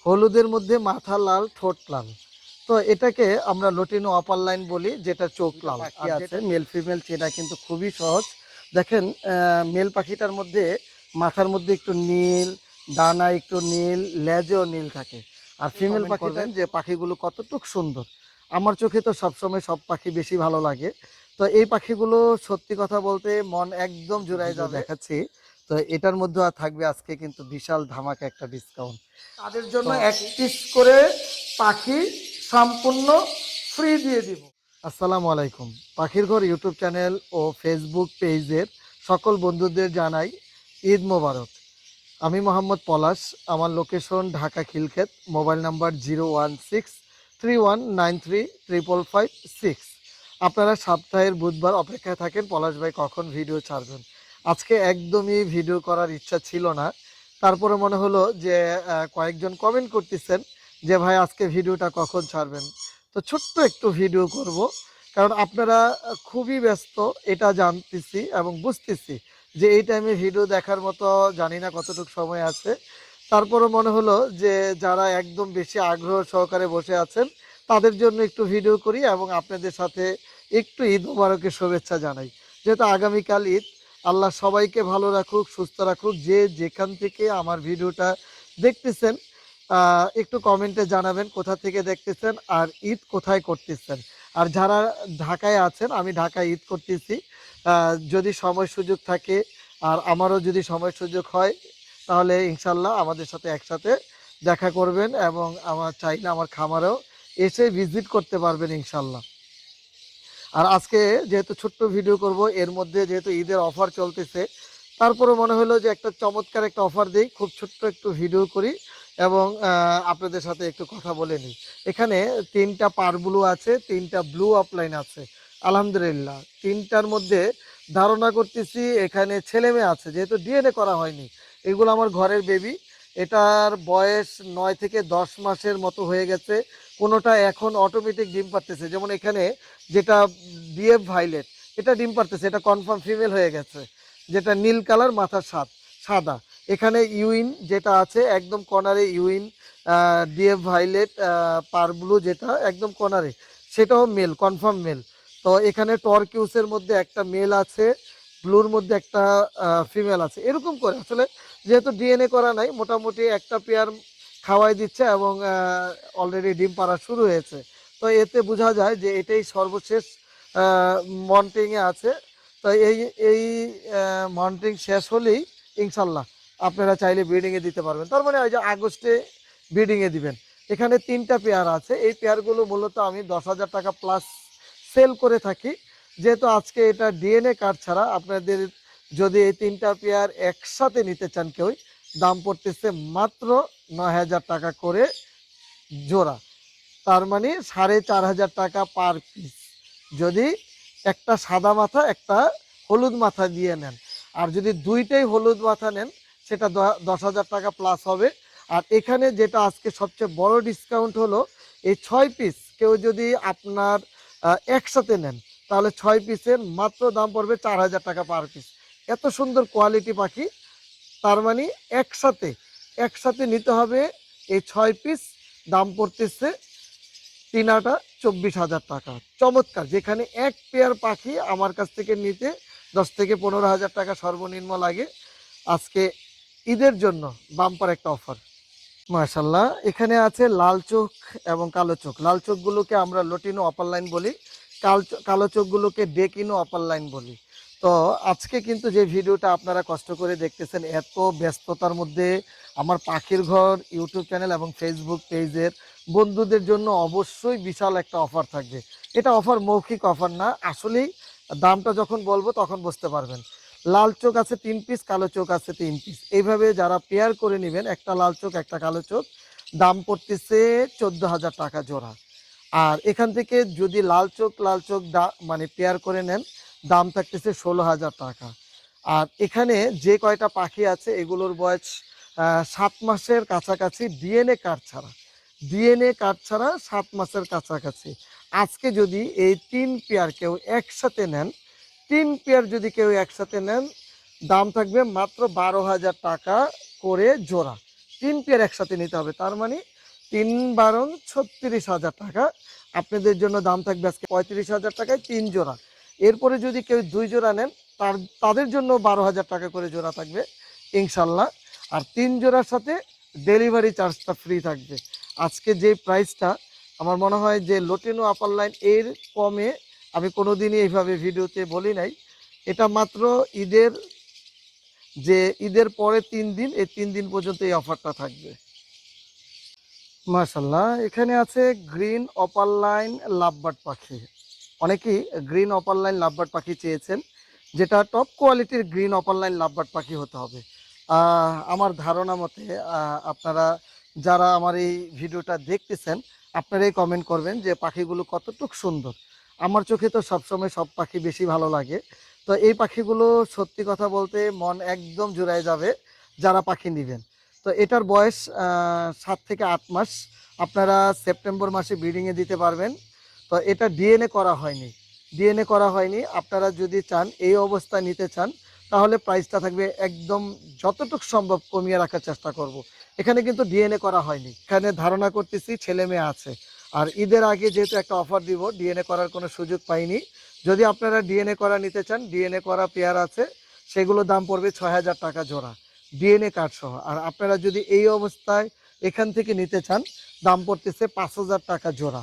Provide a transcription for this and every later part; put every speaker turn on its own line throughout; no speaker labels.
হলুদের মধ্যে মাথা লাল, ঠোঁট লাল। তো এটাকে আমরা লটিনো আপার লাইন বলি, যেটা চোখ লাল। আর আছে মেল ফিমেল চেনা কিন্তু খুবই সহজ। দেখেন মেল পাখিটার মধ্যে মাথার মধ্যে একটু নীল, ডানায় একটু নীল, লেজেও নীল থাকে। আর ফিমেল পাখিটা যে পাখিগুলো কতটুক সুন্দর, আমার চোখে তো সবসময় সব পাখি বেশি ভালো লাগে। তো এই পাখিগুলো সত্যি কথা বলতে মন একদম জুড়াই যাবে। দেখাচ্ছি তো এটার মধ্যে থাকবে আজকে কিন্তু বিশাল ধামাকা একটা ডিসকাউন্ট। তাদের জন্য এক পিস করে পাখি সম্পূর্ণ ফ্রি দিয়ে দিব। আসসালামু আলাইকুম। পাখির ঘর ইউটিউব চ্যানেল ও ফেসবুক পেজের সকল বন্ধুদের জানাই ঈদ মোবারক। আমি মোহাম্মদ পলাশ, আমার location Dhaka Khilkhet, mobile number 01631933556। আপনারা সপ্তাহের বুধবার অপেক্ষায় থাকেন পলাশ ভাই কখন ভিডিও ছাড়বেন। আজকে একদমই ভিডিও করার ইচ্ছা ছিল না, তারপরে মনে হলো যে কয়েকজন কমেন্ট করতেছেন যে ভাই আজকে ভিডিওটা কখন ছাড়বেন, তো ছোট্ট একটু ভিডিও করব। কারণ আপনারা খুবই ব্যস্ত, এটা জানতেছি এবং বুঝতেছি যে এই টাইমে ভিডিও দেখার মতো জানি না কতটুকু সময় আছে। তারপরে মনে হলো যে যারা একদম বেশি আগ্রহ সহকারে বসে আছেন তাদের জন্য একটু ভিডিও করি এবং আপনাদের সাথে একটু ঈদ মোবারকের শুভেচ্ছা জানাই। যেহেতু আগামীকাল ঈদ, আল্লাহ সবাইকে ভালো রাখুক, সুস্থ রাখুক। যে যেখান থেকে আমার ভিডিওটা দেখতেছেন একটু কমেন্টে জানাবেন কোথা থেকে দেখতেছেন আর ঈদ কোথায় করতেছেন। আর যারা ঢাকায় আছেন, আমি ঢাকায় ঈদ করতেছি। যদি সময় সুযোগ থাকে আর আমারও যদি সময় সুযোগ হয় তাহলে ইনশাল্লাহ আমাদের সাথে একসাথে দেখা করবেন এবং আমার চাইলে আমার খামারেও এসে ভিজিট করতে পারবেন ইনশাল্লাহ। আর আজকে যেহেতু ছোট্ট ভিডিও করব, এর মধ্যে যেহেতু ঈদের অফার চলতেছে, তারপরে মনে হলো যে একটা চমৎকার একটা অফার দিই, খুব ছোট্ট একটু ভিডিও করি এবং আপনাদের সাথে একটু কথা বলে নিই। এখানে 3টা পার ব্লু আছে, 3টা ব্লু আপলাইন আছে। আলহামদুলিল্লাহ তিনটার মধ্যে ধারণা করতেছি এখানে ছেলে মেয়ে আছে, যেহেতু ডিএনএ করা হয়নি। এগুলো আমার ঘরের বেবি, এটার বয়স 9 থেকে 10 মাসের মতো হয়ে গেছে। কোনোটা এখন অটোমেটিক ডিম পারতেছে, যেমন এখানে যেটা ডিএফ ভাইলেট, এটা ডিম পারতেছে, এটা কনফার্ম ফিমেল হয়ে গেছে, যেটা নীল কালার, মাথার সাদা। এখানে ইউইন যেটা আছে একদম কর্নারে, ইউইন ডিএফ ভাইলেট পার ব্লু যেটা একদম কর্নারে, সেটাও মেল, কনফার্ম মেল। তো এখানে টর্কিউসের মধ্যে একটা মেল আছে, ব্লুর মধ্যে একটা ফিমেল আছে। এরকম করে আসলে যেহেতু ডিএনএ করা নাই, মোটামুটি একটা পেয়ার খাওয়াই দিচ্ছে এবং অলরেডি ডিম পাড়া শুরু হয়েছে। তো এতে বোঝা যায় যে এটাই সর্বশেষ মন্টিংয়ে আছে। তো এই এই মন্টিং শেষ হলেই ইনশাল্লাহ আপনারা চাইলে ব্রিডিংয়ে দিতে পারবেন। তার মানে ওই যে আগস্টে ব্রিডিংয়ে দিবেন। এখানে 3টা পেয়ার আছে, এই পেয়ারগুলো মূলত আমি 10,000 টাকা প্লাস সেল করে থাকি। যেহেতু আজকে এটা ডিএনএ কার্ড ছাড়া, আপনাদের যদি এই 3টা পেয়ার একসাথে নিতে চান কেউ, দাম পড়তেছে মাত্র 9,000 টাকা করে জোড়া। তার মানে 4,500 টাকা পার পিস, যদি একটা সাদা মাথা একটা হলুদ মাথা দিয়ে নেন। আর যদি দুইটাই হলুদ মাথা নেন সেটা 10,000 টাকা প্লাস হবে। আর এখানে যেটা আজকে সবচেয়ে বড় ডিসকাউন্ট হলো, এই 6 পিস কেউ যদি আপনার একসাথে নেন তাহলে 6 পিসের মাত্র দাম পড়বে 4,000 টাকা পার পিস। এত সুন্দর কোয়ালিটি পাখি, তার মানে একসাথে একসাথে নিতে হবে। এই 6 পিস দাম পড়তেছে 24,000 টাকা। চমৎকার, যেখানে এক পেয়ার পাখি আমার কাছ থেকে নিতে 10 থেকে 15,000 টাকা সর্বনিম্ন লাগে। আজকে ঈদের জন্য বাম্পার একটা অফার। মাশাল্লাহ, এখানে আছে লাল চোখ এবং কালো চোখ। লাল চোখগুলোকে আমরা লটিনো আপার লাইন বলি, কালো চোখগুলোকে ডেকিনো আপার লাইন বলি। তো আজকে কিন্তু যে ভিডিওটা আপনারা কষ্ট করে দেখতেছেন, এত ব্যস্ততার মধ্যে আমার পাখির ঘর ইউটিউব চ্যানেল এবং ফেসবুক পেজের বন্ধুদের জন্য অবশ্যই বিশাল একটা অফার থাকবে। এটা অফার মৌখিক অফার না, আসলেই দামটা যখন বলবো তখন বুঝতে পারবেন। লাল চোখ আছে 3 পিস, কালো চোখ আছে 3 পিস। এইভাবে যারা পেয়ার করে নেবেন, একটা লাল চোখ একটা কালো চোখ, দাম পড়তেছে 14,000 টাকা জোড়া। আর এখান থেকে যদি লাল চোখ মানে পেয়ার করে নেন, দাম থাকতেছে 16,000 টাকা। আর এখানে যে কয়টা পাখি আছে এগুলোর বয়স 7 মাসের কাছাকাছি, ডিএনএ কার্ড ছাড়া 7 মাসের কাছাকাছি। আজকে যদি এই 3 পেয়ার কেউ একসাথে নেন, 3 পেয়ার যদি কেউ একসাথে নেন, দাম থাকবে মাত্র 12,000 টাকা করে জোড়া। 3 পেয়ার একসাথে নিতে হবে। তার মানে 3 বারং 36,000 টাকা। আপনাদের জন্য দাম থাকবে আজকে 35,000 টাকায় 3 জোড়া। এরপরে যদি কেউ 2 জোড়া নেন তাদের জন্য 12,000 টাকা করে জোড়া থাকবে ইনশাল্লাহ। আর 3 জোড়ার সাথে ডেলিভারি চার্জটা ফ্রি থাকবে। আজকে যে প্রাইসটা আমার মনে হয় যে লটিনো আপার লাইন এর কমে আমি কোনোদিনই এইভাবে ভিডিওতে বলি নাই। এটা মাত্র ঈদের ঈদের পরে 3 দিন, এই 3 দিন পর্যন্ত এই অফারটা থাকবে। মাশাআল্লাহ, এখানে আছে গ্রিন অপার লাইন লাভবার্ড পাখি। অনেকেই গ্রিন অপার লাইন লাভবার্ড পাখি চেয়েছেন, যেটা টপ কোয়ালিটির গ্রিন অপার লাইন লাভবার্ড পাখি হতে হবে। আমার ধারণা মতে আপনারা যারা আমার এই ভিডিওটা দেখতেছেন, আপনারাই কমেন্ট করবেন যে পাখিগুলো কতটুকু সুন্দর। আমার চোখে তো সবসময় সব পাখি বেশি ভালো লাগে। তো এই পাখিগুলো সত্যি কথা বলতে মন একদম জুড়ায় যাবে যারা পাখি নেবেন। তো এটার বয়স 7 থেকে 8 মাস। আপনারা সেপ্টেম্বর মাসে ব্রিডিংয়ে দিতে পারবেন। তো এটা ডিএনএ করা হয়নি। ডিএনএ করা হয়নি। আপনারা যদি চান এই অবস্থায় নিতে চান, তাহলে প্রাইসটা থাকবে একদম যতটুকু সম্ভব কমিয়ে রাখার চেষ্টা করব। এখানে কিন্তু ডিএনএ করা হয়নি। এখানে ধারণা করতেছি ছেলে মেয়ে আছে। আর ঈদের আগে যেহেতু একটা অফার দিব, ডিএনএ করার কোনো সুযোগ পাইনি। যদি আপনারা ডিএনএ করা নিতে চান, ডিএনএ করা পেয়ার আছে, সেগুলো দাম পড়বে 6,000 টাকা জোড়া, ডিএনএ কার্ড সহ। আর আপনারা যদি এই অবস্থায় এখান থেকে নিতে চান, দাম পড়তেছে 5,000 টাকা জোড়া।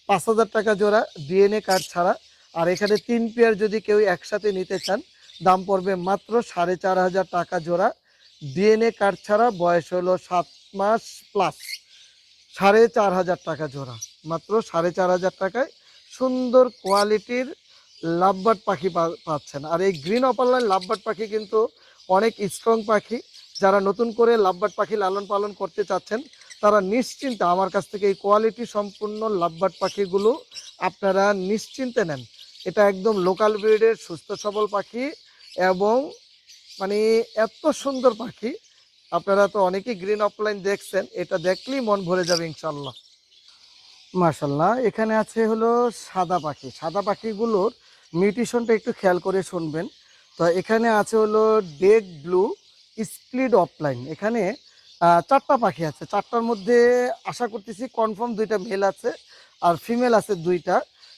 5,000 টাকা জোড়া ডিএনএ কার্ড ছাড়া। আর এখানে 3 পেয়ার যদি কেউ একসাথে নিতে চান, দাম পড়বে মাত্র 4,500 টাকা জোড়া, ডিএনএ কার্ড ছাড়া, বয়স হলো 7 মাস প্লাস। 4,500 টাকা জোড়া, মাত্র 4,500 টাকায় সুন্দর কোয়ালিটির লাভবার্ড পাখি পাচ্ছেন। আর এই গ্রিন অপারলাইন লাভবার্ড পাখি কিন্তু অনেক স্ট্রং পাখি। যারা নতুন করে লাভবার্ড পাখি লালন পালন করতে চাচ্ছেন, তারা নিশ্চিন্তে আমার কাছ থেকে এই কোয়ালিটি সম্পূর্ণ লাভবার্ড পাখিগুলো আপনারা নিশ্চিন্তে নেন। এটা একদম লোকাল ব্রিডের সুস্থ সবল পাখি এবং মানে এত সুন্দর পাখি। আপনারা তো অনেকেই গ্রিন অফলাইন দেখছেন, এটা দেখলেই মন ভরে যাবে ইনশাল্লাহ। মাশাল্লাহ, এখানে আছে হলো সাদা পাখি। সাদা পাখিগুলোর মিউটেশনটা একটু খেয়াল করে শুনবেন। তো এখানে আছে হলো ডেক ব্লু স্প্লিট অফলাইন। এখানে 4টা পাখি আছে। 4টার মধ্যে আশা করতেছি কনফার্ম 2টা মেল আছে আর ফিমেল আছে 2টা।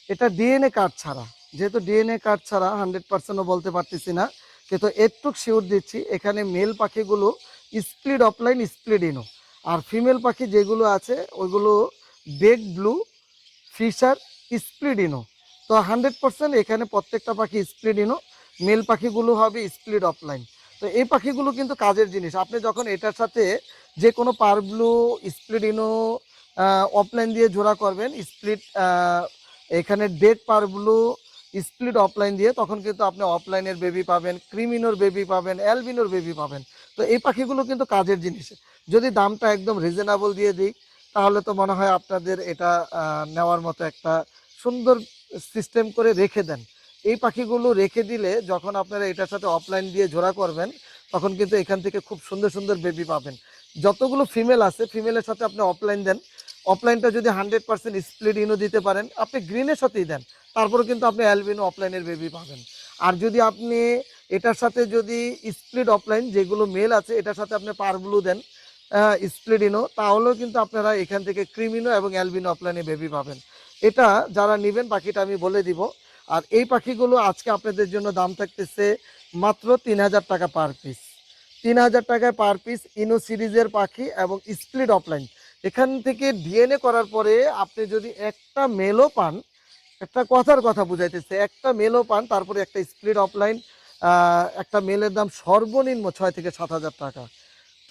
এটা ডিএনএ কার্ড ছাড়া। যেহেতু ডিএনএ কার্ড ছাড়া 100%ও বলতে পারতেছি না, কিন্তু একটু শিওর দিচ্ছি এখানে মেল পাখিগুলো স্প্লিট অফলাইন স্প্লিট ইনো। আর ফিমেল পাখি যেগুলো আছে ওইগুলো ডেক ব্লু ফিশার স্প্লিডিনো। তো 100% এখানে প্রত্যেকটা পাখি স্প্লিডিনো। মেল পাখিগুলো হবে স্প্লিট অফলাইন। তো এই পাখিগুলো কিন্তু কাজের জিনিস। আপনি যখন এটার সাথে যে কোনো পার ব্লু স্প্লিডিনো অফলাইন দিয়ে জোড়া করবেন, স্প্লিট এখানে ডেক পার ব্লু স্প্লিট অফলাইন দিয়ে, তখন কিন্তু আপনি অফলাইনের বেবি পাবেন, ক্রিমিনোর বেবি পাবেন, অ্যালবিনোর বেবি পাবেন। তো এই পাখিগুলো কিন্তু কাজের জিনিস। যদি দামটা একদম রিজনেবল দিয়ে দিই, তাহলে তো মনে হয় আপনাদের এটা নেওয়ার মতো একটা সুন্দর সিস্টেম করে রেখে দেন। এই পাখিগুলো রেখে দিলে যখন আপনারা এটার সাথে অফলাইন দিয়ে জোড়া করবেন, তখন কিন্তু এখান থেকে খুব সুন্দর সুন্দর বেবি পাবেন। যতগুলো ফিমেল আছে, ফিমেলের সাথে আপনি অফলাইন দেন। অফলাইনটা যদি 100% স্প্লিট ইনো দিতে পারেন, আপনি গ্রিনের সাথেই দেন, তারপরে কিন্তু আপনি অ্যালবিনো অফলাইনের বেবি পাবেন। আর যদি আপনি এটার সাথে যদি স্প্লিট অফলাইন যেগুলো মেল আছে এটার সাথে আপনি পার ব্লু দেন স্প্লিডিনো, তাহলেও কিন্তু আপনারা এখান থেকে ক্রিমিনো এবং অ্যালবিনো অফলাইনে বেবি পাবেন। এটা যারা নেবেন বাকিটা আমি বলে দিব। আর এই পাখিগুলো আজকে আপনাদের জন্য দাম থাকতেছে মাত্র 3,000 টাকা পার পিস। 3,000 টাকায় পার পিস ইনো সিরিজের পাখি এবং স্প্লিট অফলাইন। এখান থেকে ডিএনএ করার পরে আপনি যদি একটা মেলও পান, একটা কথার কথা বুঝাইতেছে, একটা মেলও পান, তারপরে একটা স্প্লিট অফলাইন, একটা মেলের দাম সর্বনিম্ন 6,000 থেকে 7,000 টাকা।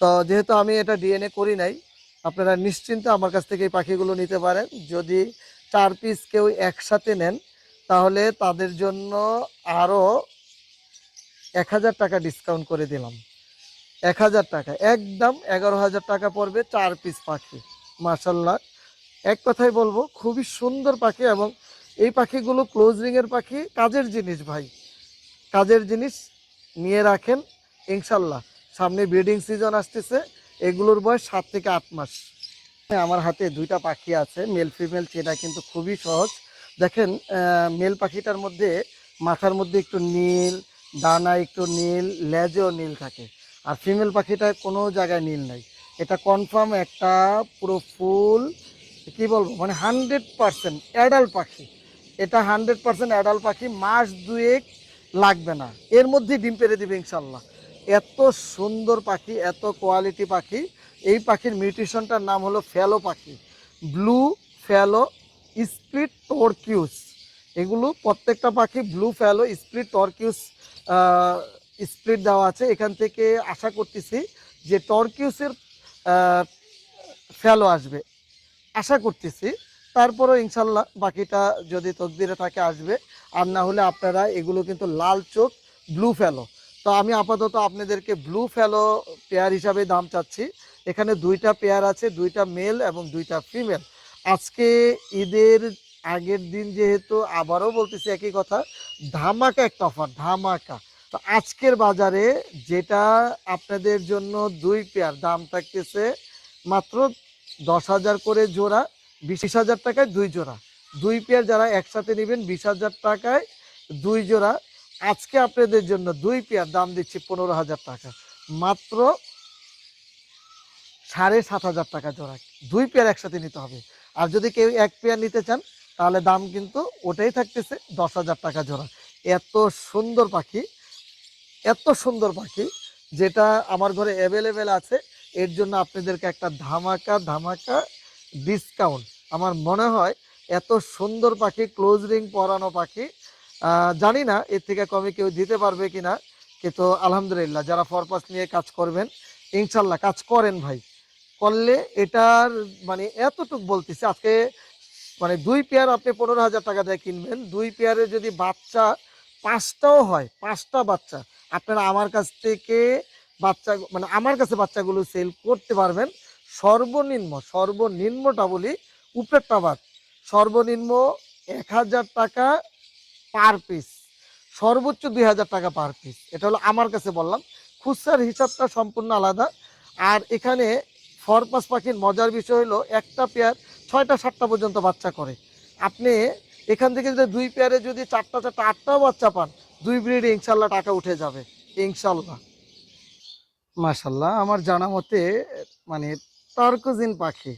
তো যেহেতু আমি এটা ডিএনএ করি নাই, আপনারা নিশ্চিন্তে আমার কাছ থেকে এই পাখিগুলো নিতে পারেন। যদি 4 পিস কেউ একসাথে নেন, তাহলে তাদের জন্য আরও 1,000 টাকা ডিসকাউন্ট করে দিলাম। 1,000 টাকা, একদম 11,000 টাকা পড়বে 4 পিস পাখি। মাশাল্লাহ, এক কথাই বলবো খুবই সুন্দর পাখি। এবং এই পাখিগুলো ক্লোজ রিংয়ের পাখি, কাজের জিনিস ভাই, কাজের জিনিস নিয়ে রাখেন ইনশাল্লাহ। সামনে ব্রিডিং সিজন আসতেছে, এগুলোর বয়স 7 থেকে 8 মাস। আমার হাতে 2টা পাখি আছে, মেল ফিমেল চেনা কিন্তু খুবই সহজ। দেখেন মেল পাখিটার মধ্যে মাথার মধ্যে একটু নীল, ডানা একটু নীল, লেজেও নীল থাকে। আর ফিমেল পাখিটায় কোনো জায়গায় নীল নাই। এটা কনফার্ম একটা পুরো ফুল কি বলবো মানে 100% অ্যাডাল্ট পাখি। এটা 100% অ্যাডাল্ট পাখি, মাস দুয়েক লাগবে না, এর মধ্যেই ডিম পেড়ে দিবে ইনশাল্লাহ। এত সুন্দর পাখি, এত কোয়ালিটি পাখি। এই পাখির মিউটেশনটার নাম হলো ফ্যালো পাখি, ব্লু ফ্যালো স্প্লিট টর্কিউস। এগুলো প্রত্যেকটা পাখি ব্লু ফ্যালো স্প্লিট টর্কিউস স্প্লিট দেওয়া আছে। এখান থেকে আশা করতেছি যে টর্কিউসের ফ্যালো আসবে, আশা করতেছি। তারপরেও ইনশাল্লাহ বাকিটা যদি তকদিরে থাকে আসবে, আর না হলে আপনারা এগুলো কিন্তু লাল চোখ ব্লু ফ্যালো। তো আমি আপাতত আপনাদেরকে ব্লু ফ্যালো পেয়ার হিসাবে দাম চাচ্ছি। এখানে দুইটা পেয়ার আছে, দুইটা মেল এবং দুইটা ফিমেল। আজকে ঈদের আগের দিন যেহেতু, আবারও বলতেছি একই কথা, ধামাকা একটা অফার, ধামাকা। তো আজকের বাজারে যেটা আপনাদের জন্য দুই পেয়ার দাম থাকতেছে মাত্র 10,000 করে জোড়া, 20,000 টাকায় দুই জোড়া। দুই পেয়ার যারা একসাথে নেবেন 20,000 টাকায় দুই জোড়া। আজকে আপনাদের জন্য দুই পেয়ার দাম দিচ্ছি 15,000 টাকা, মাত্র 7,500 টাকা জোড়া। দুই পেয়ার একসাথে নিতে হবে। আর যদি কেউ এক পেয়ার নিতে চান তাহলে দাম কিন্তু ওটাই থাকতেছে 10,000 টাকা জোড়া। এত সুন্দর পাখি, এত সুন্দর পাখি যেটা আমার ঘরে অ্যাভেলেবেল আছে। এর জন্য আপনাদেরকে একটা ধামাকা ধামাকা ডিসকাউন্ট। আমার মনে হয় এত সুন্দর পাখি, ক্লোজ রিং পরানো পাখি, জানি না এর থেকে কমে কেউ দিতে পারবে কিনা। কিন্তু আলহামদুলিল্লাহ যারা পারপাস নিয়ে কাজ করবেন, ইনশাল্লাহ কাজ করেন ভাই, করলে এটার মানে এতটুক বলতেছি আজকে মানে দুই পেয়ার আপনি 15,000 টাকা দিয়ে কিনবেন, দুই পেয়ারে যদি বাচ্চা পাঁচটাও হয়, পাঁচটা বাচ্চা আপনারা আমার কাছ থেকে বাচ্চা মানে আমার কাছে বাচ্চাগুলো সেল করতে পারবেন সর্বনিম্ন, সর্বনিম্নটা বলি উপরেরটা বাদ, সর্বনিম্ন 1,000 টাকা পার পিস, সর্বোচ্চ 2,000 টাকা পার পিস। এটা হলো আমার কাছে বললাম, খুচরার হিসাবটা সম্পূর্ণ আলাদা। আর এখানে ফরপাস পাখির মজার বিষয় হলো একটা পেয়ার 6টা 7টা পর্যন্ত বাচ্চা করে। আপনি এখান থেকে যদি দুই পেয়ারে যদি 4টা 4টা 8টাও বাচ্চা পান, দুই ব্রিডে ইনশাল্লাহ টাকা উঠে যাবে ইনশাল্লাহ। মাশাল্লাহ আমার জানা মতে মানে টার্কোজিন পাখি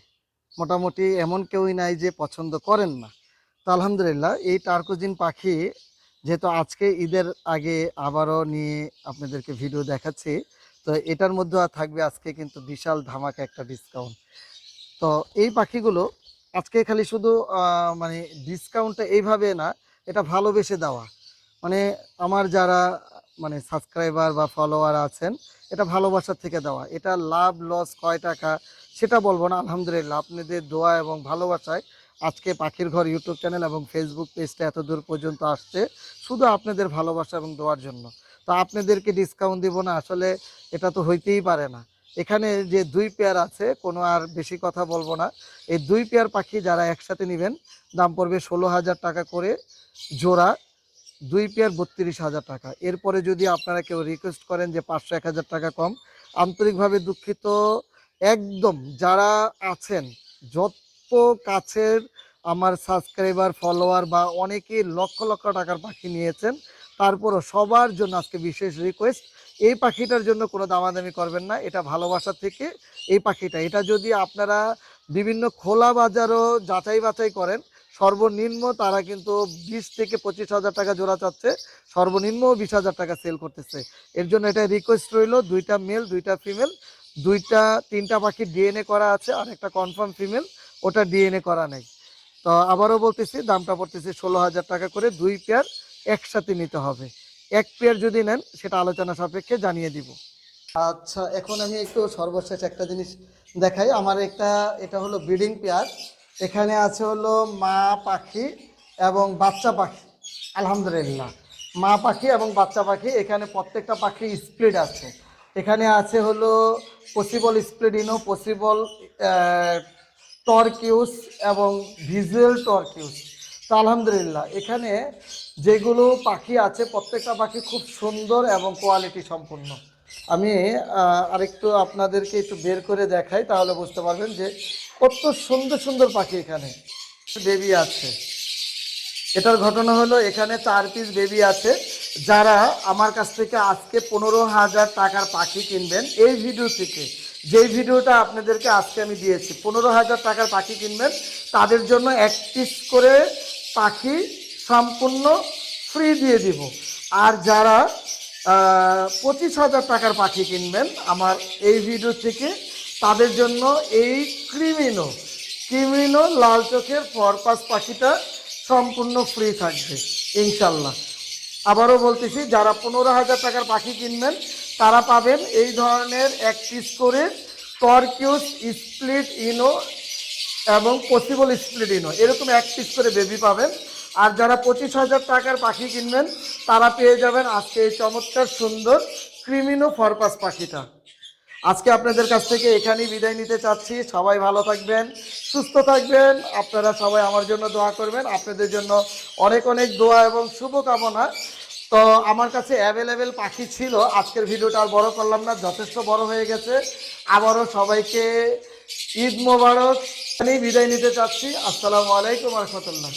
মোটামুটি এমন কেউই নাই যে পছন্দ করেন না। তো আলহামদুলিল্লাহ এই টার্কোজিন পাখি যেহেতু আজকে ঈদের আগে আবারও নিয়ে আপনাদেরকে ভিডিও দেখাচ্ছি, তো এটার মধ্যে থাকবে আজকে কিন্তু বিশাল ধামাকা একটা ডিসকাউন্ট। তো এই পাখিগুলো আজকে খালি শুধু মানে ডিসকাউন্টটা এইভাবে না, এটা ভালোবেসে দেওয়া। মানে আমার যারা মানে সাবস্ক্রাইবার বা ফলোয়ার আছেন, এটা ভালোবাসার থেকে দেওয়া। এটা লাভ লস কয় টাকা সেটা বলবো না, আলহামদুলিল্লাহ আপনাদের দোয়া এবং ভালোবাসায় আজকে পাখির ঘর ইউটিউব চ্যানেল এবং ফেসবুক পেজটা এত দূর পর্যন্ত আসছে শুধু আপনাদের ভালোবাসা এবং দোয়ার জন্য। তো আপনাদেরকে ডিসকাউন্ট দিব না, আসলে এটা তো হইতেই পারে না। এখানে যে দুই পেয়ার আছে, কোনো আর বেশি কথা বলবো না, এই দুই পেয়ার পাখি যারা একসাথে নেবেন দাম পড়বে 16,000 টাকা করে জোড়া, দুই পেয়ার 32,000 টাকা। এরপরে যদি আপনারা কেউ রিকোয়েস্ট করেন যে 500 1,000 টাকা কম, আন্তরিকভাবে দুঃখিত। একদম যারা আছেন যত কাছের আমার সাবস্ক্রাইবার ফলোয়ার বা অনেকেই লক্ষ লক্ষ টাকার পাখি নিয়েছেন, তারপরও সবার জন্য আজকে বিশেষ রিকোয়েস্ট, এই পাখিটার জন্য কোনো দামাদামি করবেন না। এটা ভালোবাসা থেকে এই পাখিটা, এটা যদি আপনারা বিভিন্ন খোলা বাজারও যাচাই বাছাই করেন, সর্বনিম্ন তারা কিন্তু 20 থেকে 25,000 টাকা জোড়া চাচ্ছে, সর্বনিম্ন 20,000 টাকা সেল করতেছে। এর জন্য এটা রিকোয়েস্ট রইল, দুইটা মেল দুইটা ফিমেল, দুইটা তিনটা পাখি ডিএনএ করা আছে, আর একটা কনফার্ম ফিমেল, ওটা ডিএনএ করা নেই। তো আবারও বলতেছি দামটা পড়তেছে 16,000 টাকা করে, দুই পেয়ার একসাথে নিতে হবে। এক পেয়ার যদি নেন সেটা আলোচনা সাপেক্ষে জানিয়ে দিব। আচ্ছা এখন আমি একটু সর্বশেষ একটা জিনিস দেখাই। আমার একটা এটা হলো ব্রিডিং পেয়ার, এখানে আছে হলো মা পাখি এবং বাচ্চা পাখি। আলহামদুলিল্লাহ মা পাখি এবং বাচ্চা পাখি, এখানে প্রত্যেকটা পাখি স্প্লিট আছে। এখানে আছে হলো পসিবল স্প্লিডিনো, পসিবল টর্কিউস এবং ভিজুয়াল টর্কিউস। তো আলহামদুলিল্লাহ এখানে যেগুলো পাখি আছে প্রত্যেকটা পাখি খুব সুন্দর এবং কোয়ালিটি সম্পূর্ণ। আমি আরেকটু আপনাদেরকে একটু বের করে দেখাই, তাহলে বুঝতে পারবেন যে কত সুন্দর সুন্দর পাখি এখানে বেবি আছে। এটার ঘটনা হলো এখানে 4 পিস বেবি আছে। যারা আমার কাছ থেকে আজকে 15,000 টাকার পাখি কিনবেন এই ভিডিও থেকে, যেই ভিডিওটা আপনাদেরকে আজকে আমি দিয়েছি, 15,000 টাকার পাখি কিনবেন তাদের জন্য এক পিস করে পাখি সম্পূর্ণ ফ্রি দিয়ে দিব। আর যারা 25,000 টাকার পাখি কিনবেন আমার এই ভিডিও থেকে, তাদের জন্য এই ক্রিমিনো লাল চোখের ফরপাস পাখিটা সম্পূর্ণ ফ্রি থাকবে ইনশাল্লাহ। আবারও বলতেছি, যারা 15,000 টাকার পাখি কিনবেন তারা পাবেন এই ধরনের এক পিস করে টর্কিউস স্প্লিট ইনো এবং পসিবল স্প্লিট ইনো, এরকম এক পিস করে বেবি পাবেন। আর যারা 25,000 টাকার পাখি কিনবেন তারা পেয়ে যাবেন আজকে এই চমৎকার সুন্দর ক্রিমিনো ফরপাস পাখিটা। আজকে আপনাদের কাছ থেকে এখানেই বিদায় নিতে চাচ্ছি। সবাই ভালো থাকবেন, সুস্থ থাকবেন। আপনারা সবাই আমার জন্য দোয়া করবেন। আপনাদের জন্য অনেক অনেক দোয়া এবং শুভকামনা। তো আমার কাছে অ্যাভেলেবেল পাখি ছিল, আজকের ভিডিওটা আর বড় করলাম না, যথেষ্ট বড় হয়ে গেছে। আবারও সবাইকে ঈদ মোবারক বিদায় নিতে চাচ্ছি। আসসালামু আলাইকুম ওয়া রাহমাতুল্লাহ।